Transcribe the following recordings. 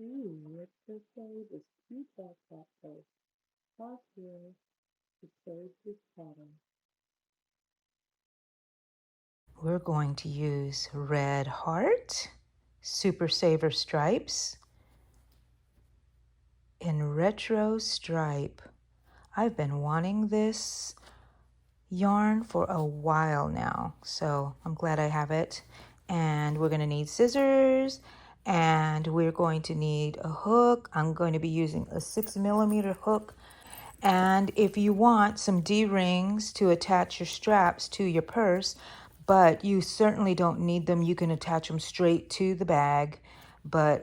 Let's crochet this cute backpack first. Pause here to save this pattern. We're going to use red heart, super saver stripes, in retro stripe. I've been wanting this yarn for a while now, so I'm glad I have it. And we're going to need scissors, and we're going to need a hook. I'm going to be using a 6mm hook. And if you want some D-rings to attach your straps to your purse, but you certainly don't need them, you can attach them straight to the bag,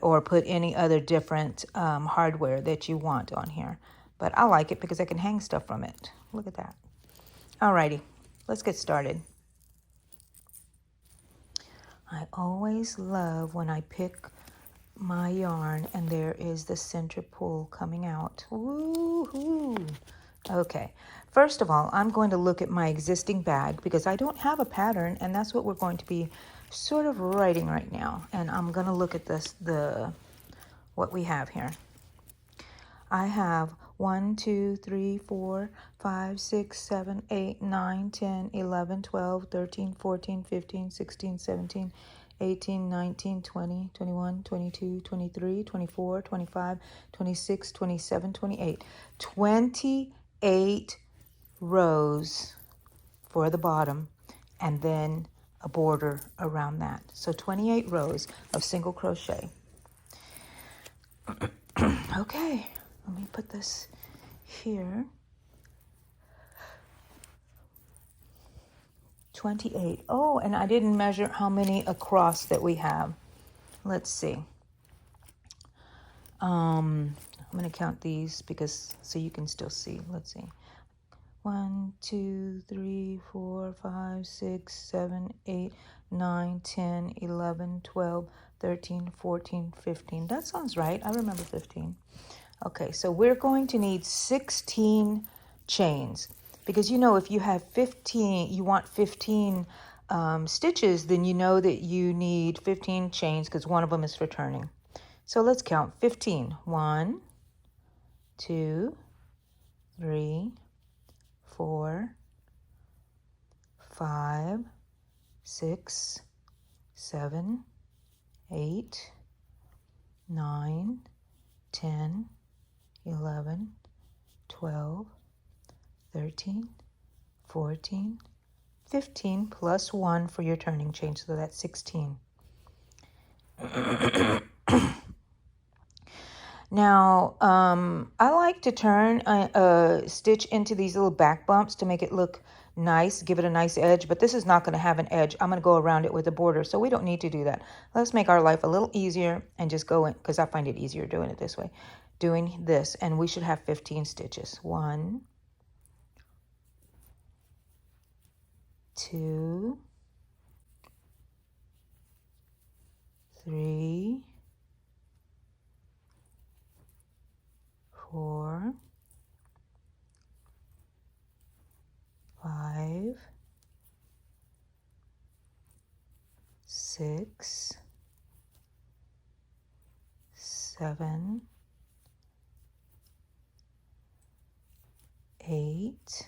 or put any other different hardware that you want on here. But I like it because I can hang stuff from it. Look at that. Alrighty, let's get started. I always love when I pick my yarn and there is the center pull coming out. Woo-hoo! Okay, first of all, I'm going to look at my existing bag because I don't have a pattern, and that's what we're going to be sort of writing right now. And I'm going to look at what we have here. I have 1, 2, 3, 4, 5, 6, 7, 8, 9, 10, 11, 12, 13, 14, 15, 16, 17, 18, 19, 20, 21, 22, 23, 24, 25, 26, 27, 28. 28 rows for the bottom, and then a border around that. So 28 rows of single crochet. Okay, let me put this here. 28. Oh, and I didn't measure how many across that we have. Let's see. I'm going to count these so you can still see. Let's see. 1, 2, 3, 4, 5, 6, 7, 8, 9, 10, 11, 12, 13, 14, 15. That sounds right. I remember 15. Okay, so we're going to need 16 chains, because if you have 15, you want 15 stitches, then you know that you need 15 chains because one of them is for turning. So let's count 15. 1, 2, 3, 4, 5, 6, 7, 8, 9, 10, 11, 12, 13, 14, 15, plus 1 for your turning chain, so that's 16. Now, I like to turn a stitch into these little back bumps to make it look nice, give it a nice edge, but this is not going to have an edge. I'm going to go around it with a border, so we don't need to do that. Let's make our life a little easier and just go in, because I find it easier doing it this way. Doing this, and we should have 15 stitches. 1, 2, 3, 4, 5, 6, 7, 8,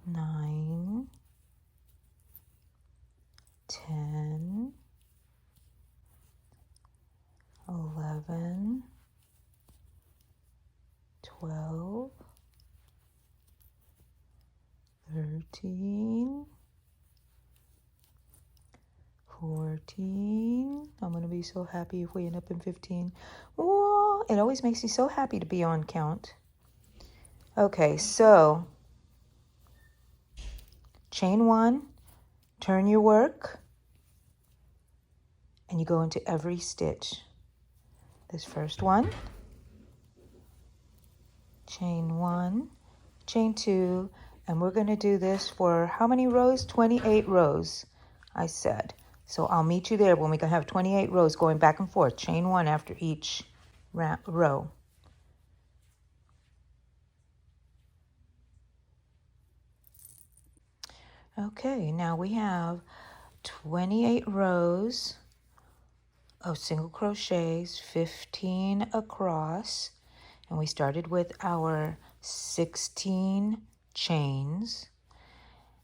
9, 10, 11, 12, 13, 14. I'm going to be so happy if we end up in 15. Whoa, it always makes me so happy to be on count. Okay, so chain 1, turn your work, and you go into every stitch. This first one, chain 1, chain 2, and we're going to do this for how many rows? 28 rows, I said. So I'll meet you there when we can have 28 rows going back and forth. Chain 1 after each row. Okay, now we have 28 rows of single crochets, 15 across, and we started with our 16 chains,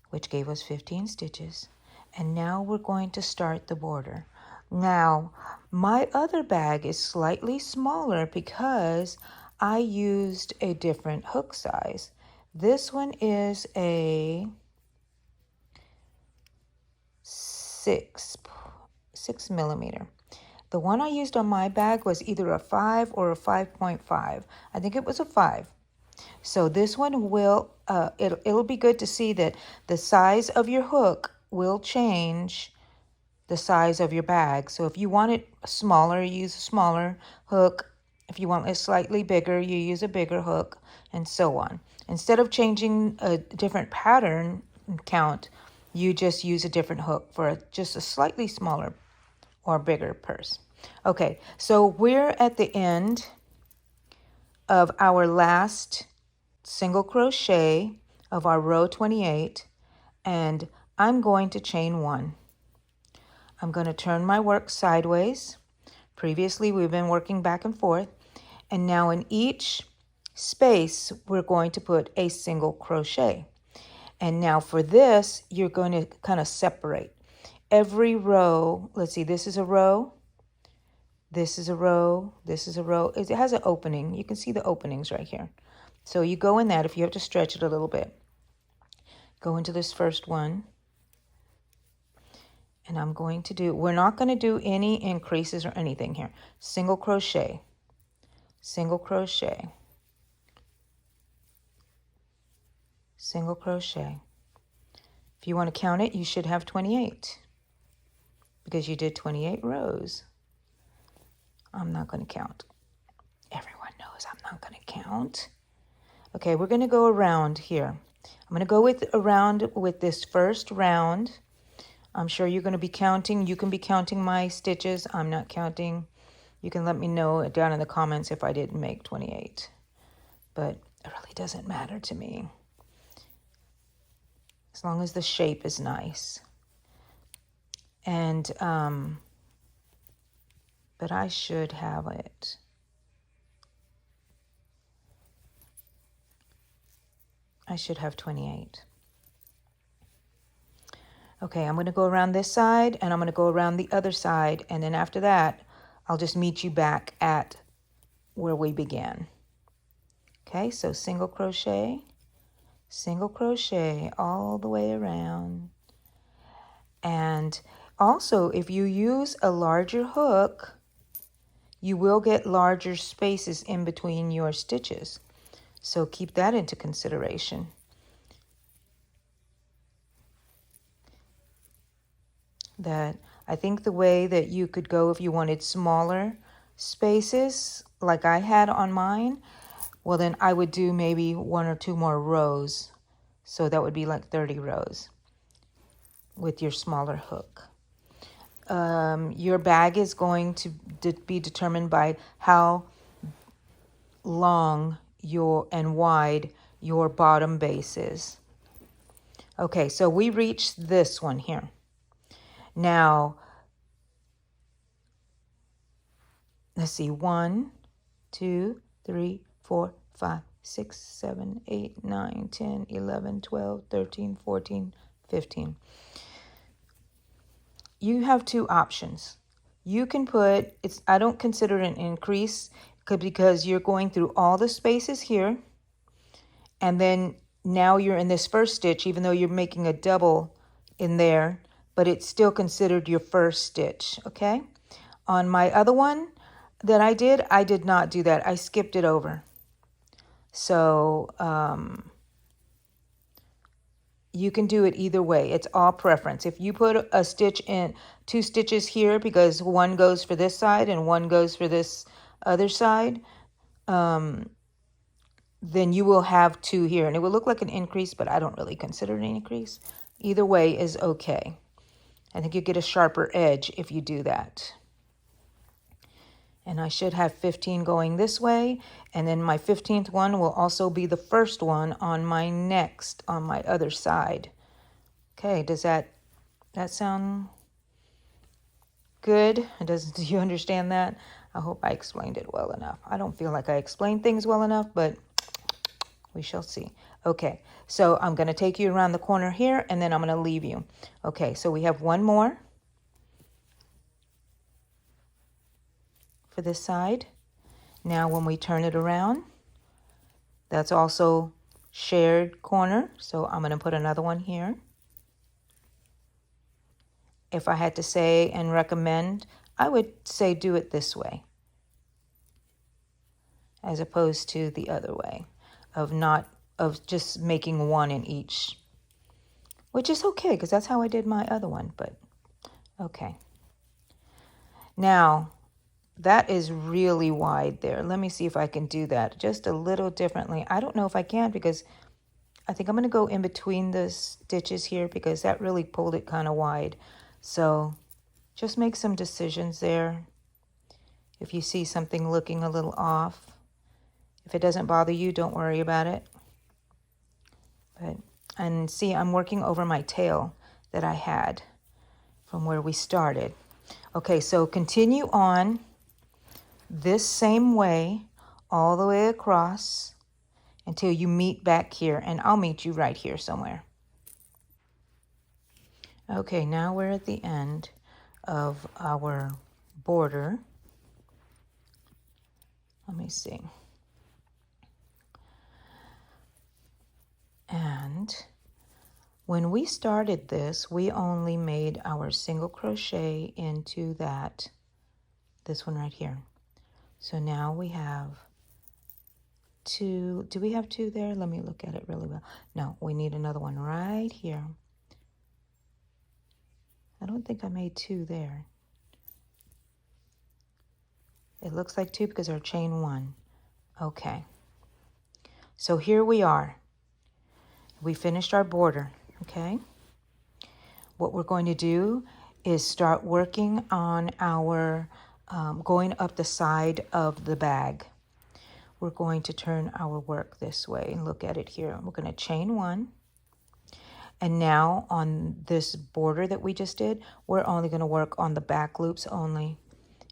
which gave us 15 stitches. And now we're going to start the border. Now, my other bag is slightly smaller because I used a different hook size. This one is a 6 millimeter. The one I used on my bag was either a 5 or a 5.5. I think it was a 5. So this one will, it'll be good to see that the size of your hook will change the size of your bag. So if you want it smaller, you use a smaller hook. If you want it slightly bigger, you use a bigger hook, and so on. Instead of changing a different pattern count, you just use a different hook for just a slightly smaller or bigger purse. Okay, so we're at the end of our last single crochet of our row 28, and I'm going to chain 1. I'm going to turn my work sideways. Previously, we've been working back and forth, and now in each space, we're going to put a single crochet. And now for this, you're going to kind of separate. Every row, let's see, this is a row, this is a row, this is a row. It has an opening. You can see the openings right here. So you go in that if you have to stretch it a little bit. Go into this first one. And I'm going to do, we're not going to do any increases or anything here. Single crochet, single crochet, single crochet. If you want to count it, you should have 28 because you did 28 rows. I'm not going to count. Everyone knows I'm not going to count. Okay, we're going to go around here. I'm going to go around with this first round. I'm sure you're going to be counting. You can be counting my stitches. I'm not counting. You can let me know down in the comments if I didn't make 28. But it really doesn't matter to me. As long as the shape is nice. And, but I should have it. I should have 28. Okay, I'm going to go around this side, and I'm going to go around the other side, and then after that, I'll just meet you back at where we began. Okay, so single crochet all the way around. And also, if you use a larger hook, you will get larger spaces in between your stitches. So keep that into consideration. That I think the way that you could go if you wanted smaller spaces like I had on mine, well then I would do maybe 1 or 2 more rows. So that would be like 30 rows with your smaller hook. Your bag is going to be determined by how long and wide your bottom base is. Okay, so we reached this one here. Now, let's see, 1, 2, 3, 4, 5, 6, 7, 8, 9, 10, 11, 12, 13, 14, 15. You have 2 options. You can put, I don't consider it an increase because you're going through all the spaces here. And then now you're in this first stitch, even though you're making a double in there, but it's still considered your first stitch, okay? On my other one that I did not do that. I skipped it over. So you can do it either way. It's all preference. If you put a stitch in, 2 stitches here because one goes for this side and one goes for this other side, then you will have 2 here. And it will look like an increase, but I don't really consider it an increase. Either way is okay. I think you get a sharper edge if you do that. And I should have 15 going this way. And then my 15th one will also be the first one on my other side. Okay, does that sound good? Do you understand that? I hope I explained it well enough. I don't feel like I explained things well enough, but we shall see. Okay, so I'm going to take you around the corner here, and then I'm going to leave you. Okay, so we have one more for this side. Now when we turn it around, that's also shared corner. So I'm going to put another one here. If I had to say and recommend, I would say do it this way as opposed to the other way of just making one in each, which is okay because that's how I did my other one, but okay. Now, that is really wide there. Let me see if I can do that just a little differently. I don't know if I can because I think I'm going to go in between the stitches here because that really pulled it kind of wide. So just make some decisions there. If you see something looking a little off, if it doesn't bother you, don't worry about it. And see, I'm working over my tail that I had from where we started. Okay, so continue on this same way all the way across until you meet back here, and I'll meet you right here somewhere. Okay, now we're at the end of our border. Let me see. And when we started this, we only made our single crochet into this one right here. So now we have two. Do we have two there? Let me look at it really well. No, we need another one right here. I don't think I made two there. It looks like two because our chain one. Okay. So here we are. We finished our border, okay? What we're going to do is start working on our going up the side of the bag. We're going to turn our work this way and look at it here. We're going to chain one. And now on this border that we just did, we're only going to work on the back loops only.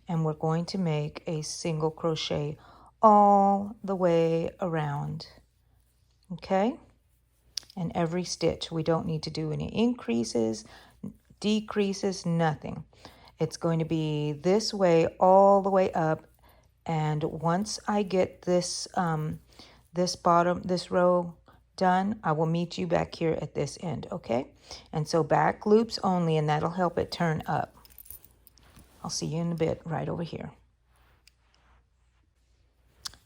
And we're going to make a single crochet all the way around. Okay? And every stitch. We don't need to do any increases, decreases, nothing. It's going to be this way all the way up. And once I get this this row done, I will meet you back here at this end, okay? And so back loops only, and that'll help it turn up. I'll see you in a bit right over here.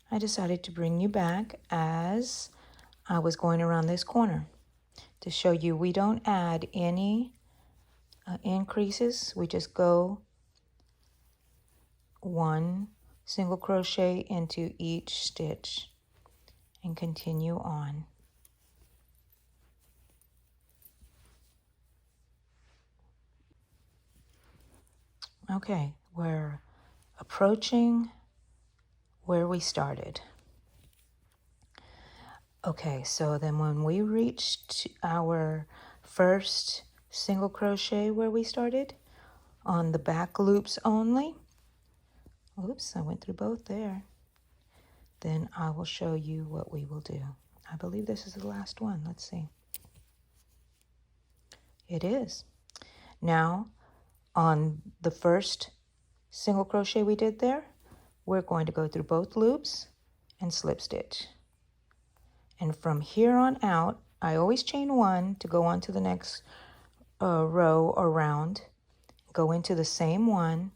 I decided to bring you back as I was going around this corner to show you we don't add any increases. We just go one single crochet into each stitch and continue on. Okay, we're approaching where we started. Okay, so then when we reached our first single crochet where we started, on the back loops only, oops, I went through both there, then I will show you what we will do. I believe this is the last one. Let's see. It is. Now, on the first single crochet we did there, we're going to go through both loops and slip stitch. And from here on out, I always chain one to go on to the next row or round, go into the same one,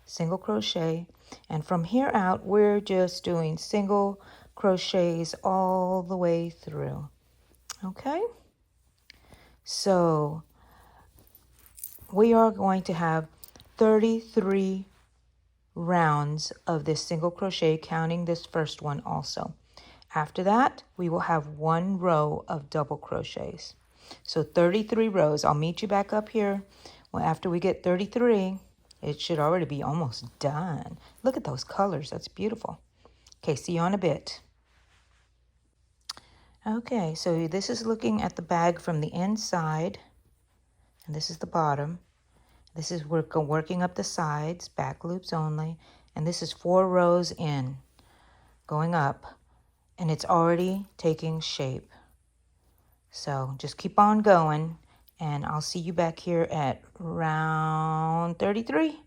single crochet, and from here out, we're just doing single crochets all the way through. Okay? So we are going to have 33 rounds of this single crochet, counting this first one also. After that, we will have one row of double crochets. So 33 rows. I'll meet you back up here. Well, after we get 33, it should already be almost done. Look at those colors. That's beautiful. Okay, see you in a bit. Okay, so this is looking at the bag from the inside. and this is the bottom. This is we're working up the sides, back loops only, and this is 4 rows in, going up, and it's already taking shape. So just keep on going, and I'll see you back here at round 33.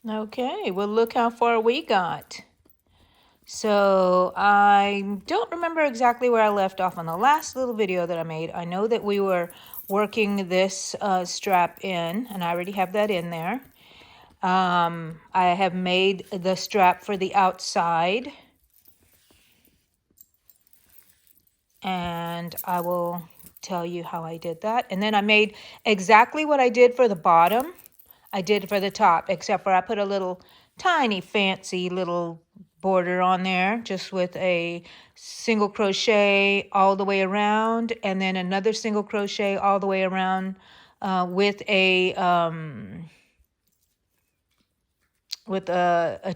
Okay, well, look how far we got. So I don't remember exactly where I left off on the last little video that I made. I know that we were working this strap in, and I already have that in there. I have made the strap for the outside, and I will tell you how I did that. And then I made exactly what I did for the bottom, I did for the top, except for I put a little tiny fancy little border on there, just with a single crochet all the way around, and then another single crochet all the way around with a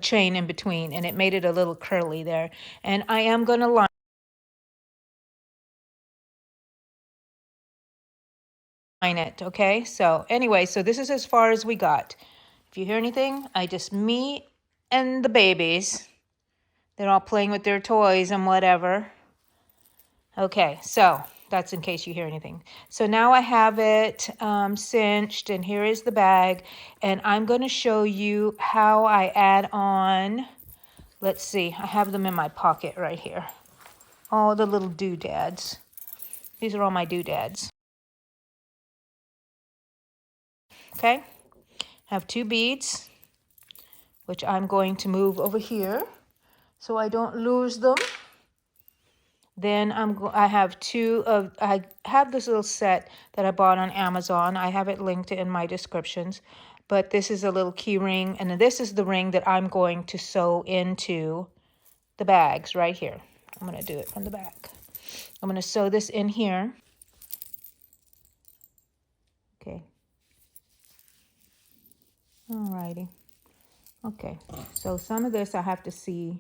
chain in between, and it made it a little curly there. And I am going to line it, okay? So anyway, so this is as far as we got. If you hear anything, me and the babies. They're all playing with their toys and whatever. Okay, so that's in case you hear anything. So now I have it cinched, and here is the bag. And I'm going to show you how I add on. Let's see, I have them in my pocket right here. All the little doodads. These are all my doodads. Okay, I have 2 beads, which I'm going to move over here so I don't lose them. Then I have I have this little set that I bought on Amazon. I have it linked in my descriptions. But this is a little key ring, and this is the ring that I'm going to sew into the bags right here. I'm going to do it from the back. I'm going to sew this in here. Okay. Alrighty. Okay. So some of this I have to see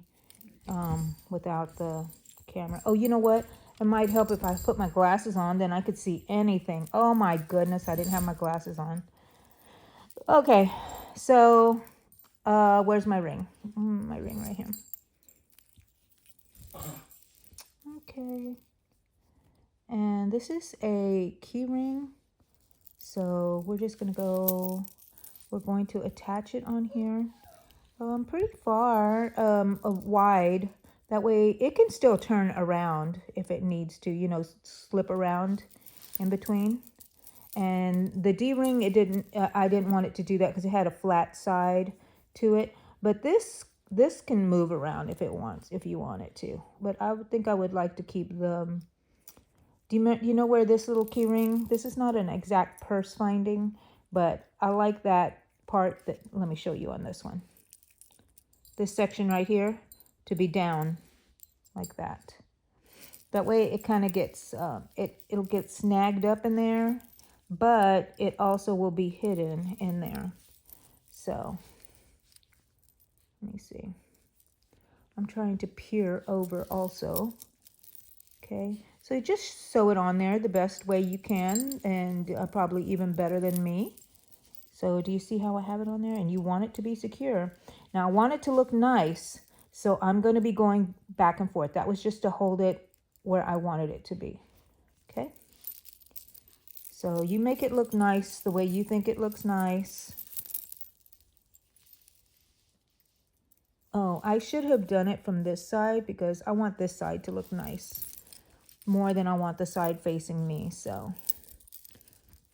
without the camera. Oh, you know what? It might help if I put my glasses on, then I could see anything. Oh my goodness, I didn't have my glasses on. Okay, so where's my ring? My ring right here. Okay, and this is a key ring. So we're just gonna go, we're going to attach it on here. Pretty far wide. That way it can still turn around if it needs to, you know, slip around in between. And the D-ring, it didn't. I didn't want it to do that because it had a flat side to it. But this can move around if you want it to. But I would think I would like to keep the. Do you know where this little key ring? This is not an exact purse finding, but I like that part. That let me show you on this one. This section right here to be down like that. That way it kind of gets it'll get snagged up in there, but it also will be hidden in there. So let me see. I'm trying to peer over also. Okay, so you just sew it on there the best way you can, and probably even better than me. So do you see how I have it on there? And you want it to be secure. Now I want it to look nice, so I'm going to be going back and forth. That was just to hold it where I wanted it to be. Okay. So you make it look nice the way you think it looks nice. Oh, I should have done it from this side because I want this side to look nice more than I want the side facing me. So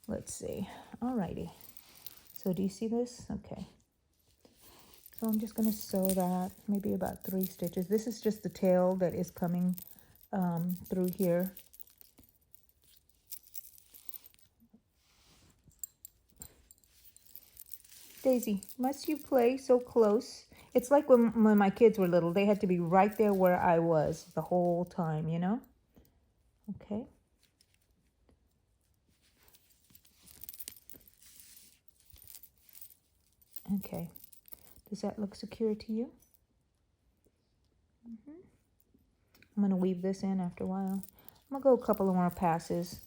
let's see. Alrighty. So do you see this? Okay. So I'm just going to sew that maybe about 3 stitches. This is just the tail that is coming through here. Daisy, must you play so close? It's like when my kids were little. They had to be right there where I was the whole time, you know? Okay. Okay. Does that look secure to you? I'm going to weave this in after a while. I'm going to go a couple of more passes.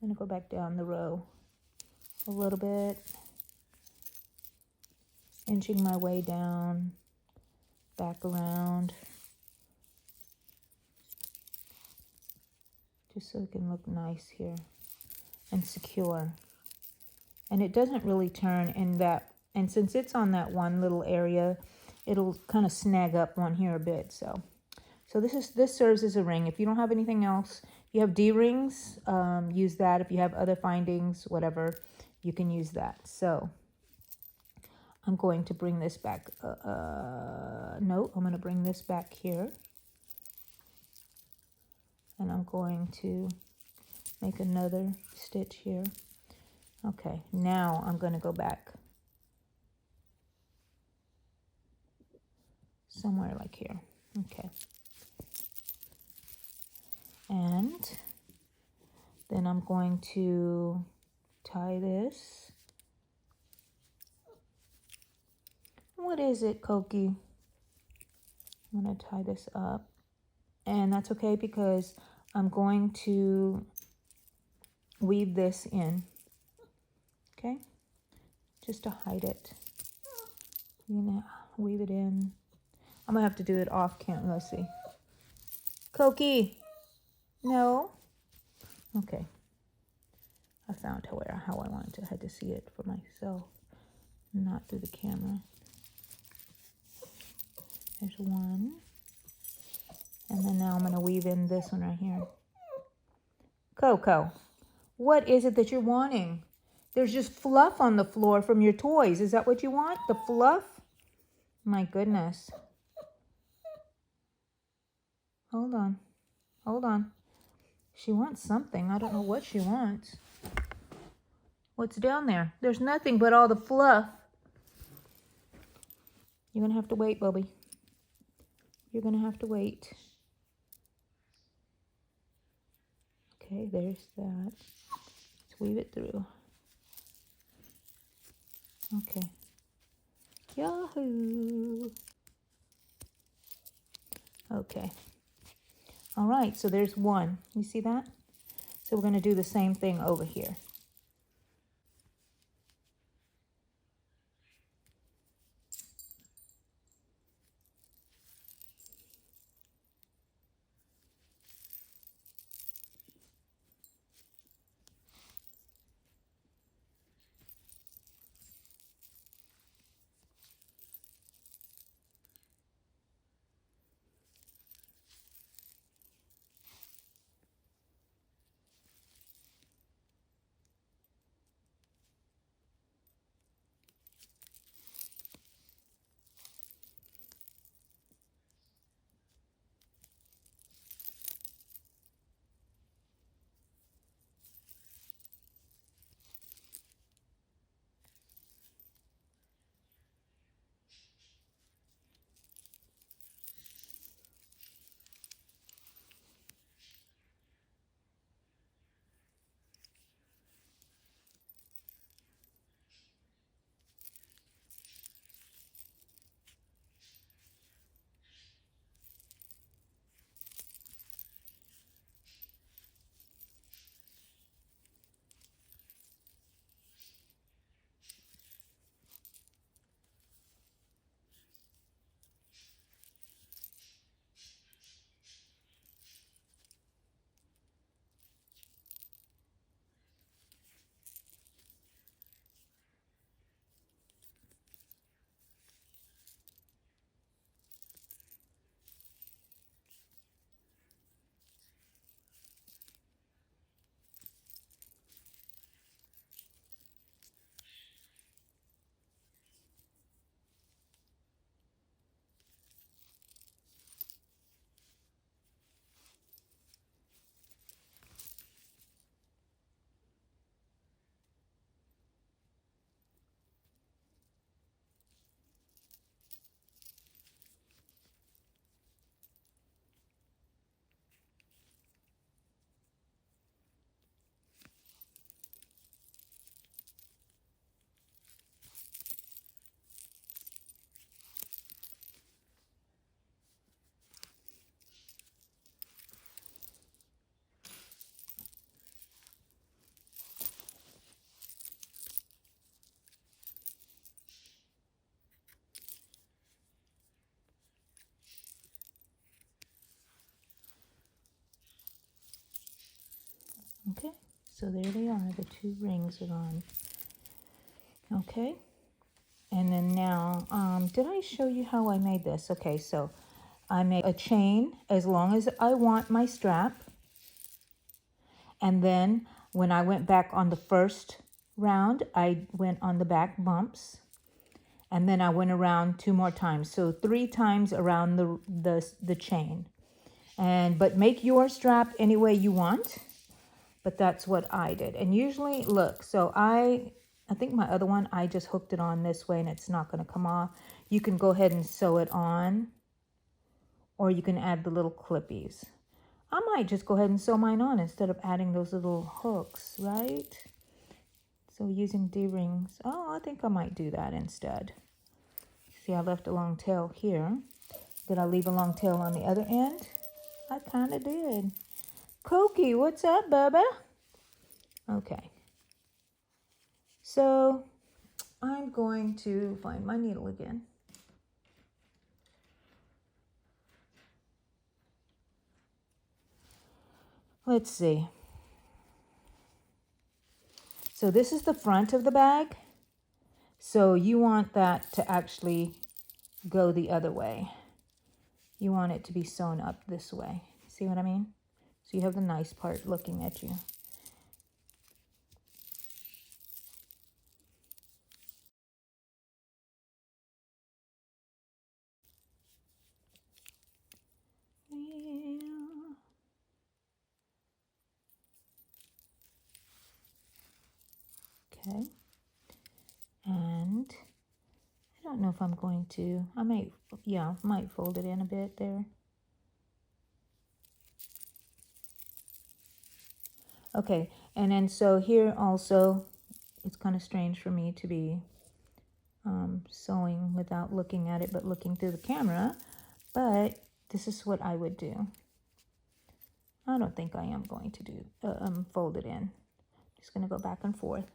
I'm going to go back down the row a little bit. Inching my way down, back around. just so it can look nice here and secure. And it doesn't really turn in that, and since it's on that one little area, it'll kind of snag up on here a bit. So this serves as a ring. If you don't have anything else, if you have D-rings, use that. If you have other findings, whatever, you can use that. So I'm going to bring this back. No, I'm going to bring this back here. And I'm going to make another stitch here. Okay, now I'm going to go back somewhere like here. Okay. And then I'm going to tie this. What is it, Koki? I'm going to tie this up. And that's okay because I'm going to weave this in. Okay? Just to hide it. You're going to weave it in. I'm going to have to do it off camera. Let's see. Koki! No? Okay. I found how I wanted to. I had to see it for myself, not through the camera. There's one. And then now I'm going to weave in this one right here. Coco, what is it that you're wanting? There's just fluff on the floor from your toys. Is that what you want? The fluff? My goodness. Hold on. Hold on. She wants something. I don't know what she wants. What's down there? There's nothing but all the fluff. You're going to have to wait, Bobby. You're going to have to wait. Okay, there's that. Let's weave it through. Okay. Yahoo! Okay. All right, so there's one. You see that? So we're going to do the same thing over here. Okay, so there they are, the 2 rings are on. Okay, and then now, did I show you how I made this? Okay, so I made a chain as long as I want my strap. And then when I went back on the first round, I went on the back bumps. And then I went around 2 more times. So 3 times around the chain. But make your strap any way you want. But that's what I did. And usually, look, so I think my other one, I just hooked it on this way and it's not going to come off. You can go ahead and sew it on. Or you can add the little clippies. I might just go ahead and sew mine on instead of adding those little hooks, right? So using D-rings. Oh, I think I might do that instead. See, I left a long tail here. Did I leave a long tail on the other end? I kind of did. Cokie, what's up, Bubba? Okay. So I'm going to find my needle again. Let's see. So this is the front of the bag. So you want that to actually go the other way. You want it to be sewn up this way. See what I mean? So you have the nice part looking at you. Okay. And I don't know if I'm going to, I might fold it in a bit there. Okay, and then so here also, it's kind of strange for me to be sewing without looking at it, but looking through the camera. But this is what I would do. I don't think I am going to do fold it in. Just going to go back and forth.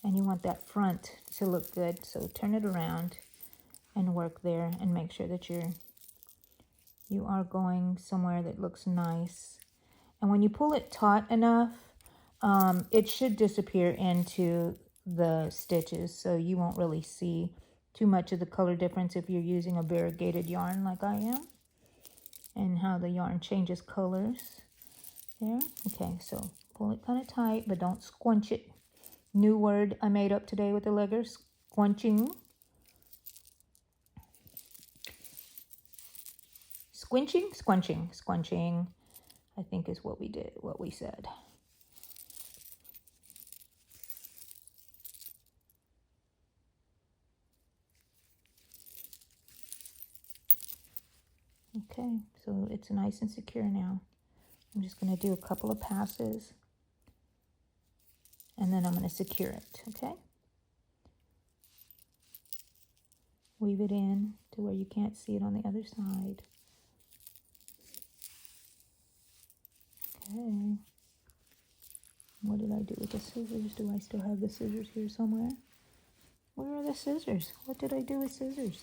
And you want that front to look good, so turn it around and work there and make sure that you are going somewhere that looks nice. And when you pull it taut enough, it should disappear into the stitches, so you won't really see too much of the color difference if you're using a variegated yarn like I am, and how the yarn changes colors there. Okay, so pull it kind of tight, but don't squunch it. New word I made up today with the legger, squunching. Squinching? Squunching. Squunching, I think is what we said. Okay, so it's nice and secure now. I'm just going to do a couple of passes, and then I'm going to secure it, okay? Weave it in to where you can't see it on the other side. Okay. What did I do with the scissors? Do I still have the scissors here somewhere? Where are the scissors? What did I do with scissors?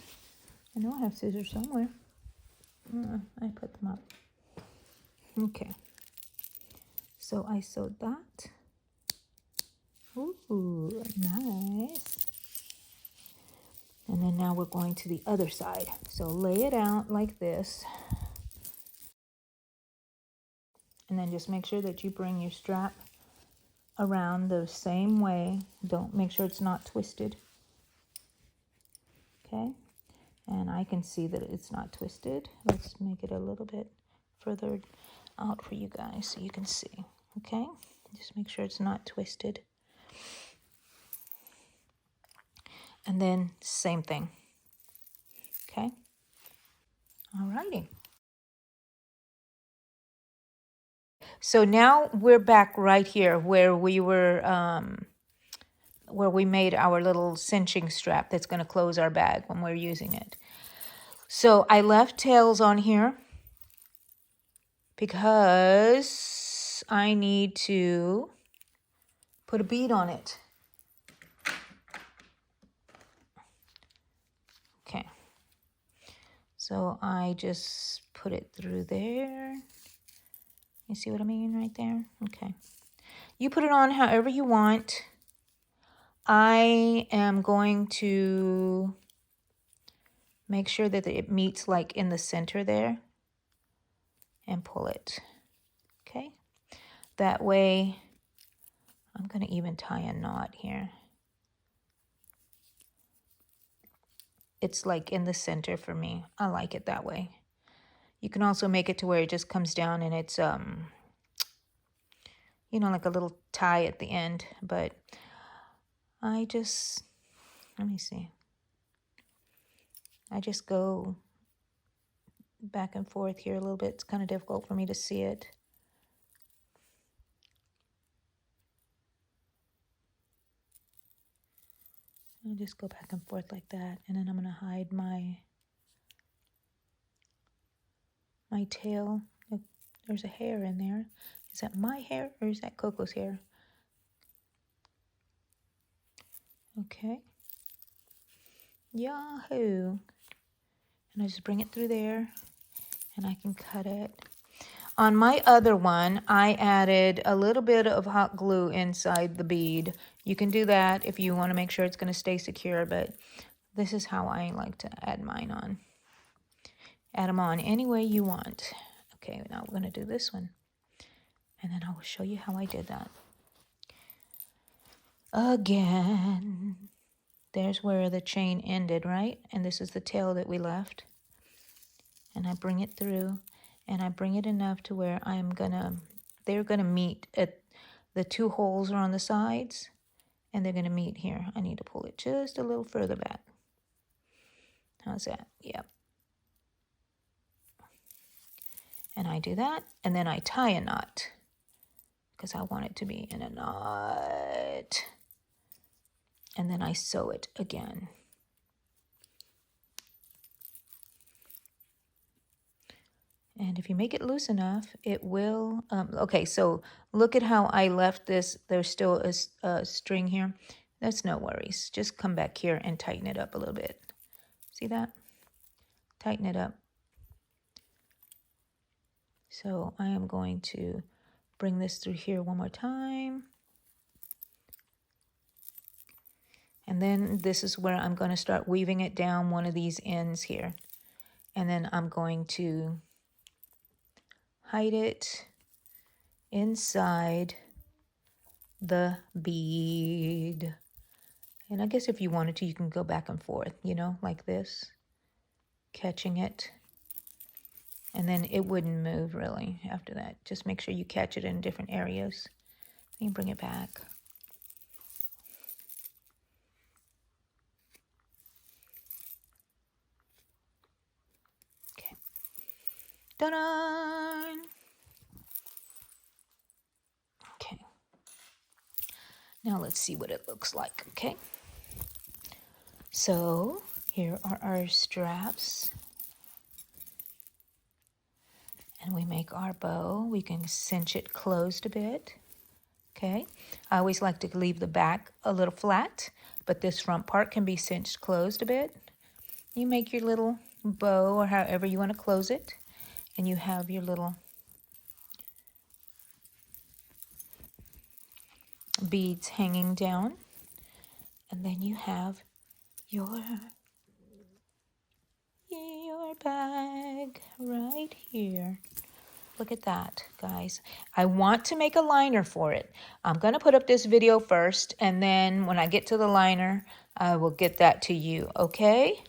I know I have scissors somewhere. I put them up. Okay. So I sewed that. Ooh, nice. And then now we're going to the other side. So lay it out like this. And then just make sure that you bring your strap around the same way. Don't make sure it's not twisted. Okay. And I can see that it's not twisted. Let's make it a little bit further out for you guys so you can see. Okay. Just make sure it's not twisted. And then same thing. Okay. Alrighty. So now we're back right here where we were, where we made our little cinching strap that's going to close our bag when we're using it. So I left tails on here because I need to put a bead on it. Okay. So I just put it through there. You see what I mean right there? Okay. You put it on however you want. I am going to make sure that it meets like in the center there and pull it. Okay. That way, I'm going to even tie a knot here. It's like in the center for me. I like it that way. You can also make it to where it just comes down and it's, you know, like a little tie at the end. But I just, let me see. I just go back and forth here a little bit. It's kind of difficult for me to see it. I'll just go back and forth like that. And then I'm going to hide my tail. Look, there's a hair in there. Is that my hair or is that Coco's hair? Okay. Yahoo. And I just bring it through there and I can cut it. On my other one, I added a little bit of hot glue inside the bead. You can do that if you want to make sure it's going to stay secure, but this is how I like to add mine on. Add them on any way you want. Okay, now we're going to do this one. And then I will show you how I did that. Again. There's where the chain ended, right? And this is the tail that we left. And I bring it through. And I bring it enough to where they're gonna meet at the two holes are on the sides. And they're gonna meet here. I need to pull it just a little further back. How's that? Yep. And I do that. And then I tie a knot. Because I want it to be in a knot. And then I sew it again. And if you make it loose enough, it will, okay, so look at how I left this. There's still a string here. That's no worries. Just come back here and tighten it up a little bit. See that? Tighten it up. So I am going to bring this through here one more time. And then this is where I'm going to start weaving it down one of these ends here. And then I'm going to hide it inside the bead. And I guess if you wanted to, you can go back and forth, you know, like this, catching it. And then it wouldn't move really after that. Just make sure you catch it in different areas. And bring it back. Okay. Done. Okay. Now let's see what it looks like, okay? So here are our straps. And we make our bow. We can cinch it closed a bit. Okay. I always like to leave the back a little flat, but this front part can be cinched closed a bit. You make your little bow or however you want to close it. And you have your little beads hanging down. And then you have your bag right here. Look at that, guys. I want to make a liner for it. I'm going to put up this video first, and then when I get to the liner, I will get that to you, okay?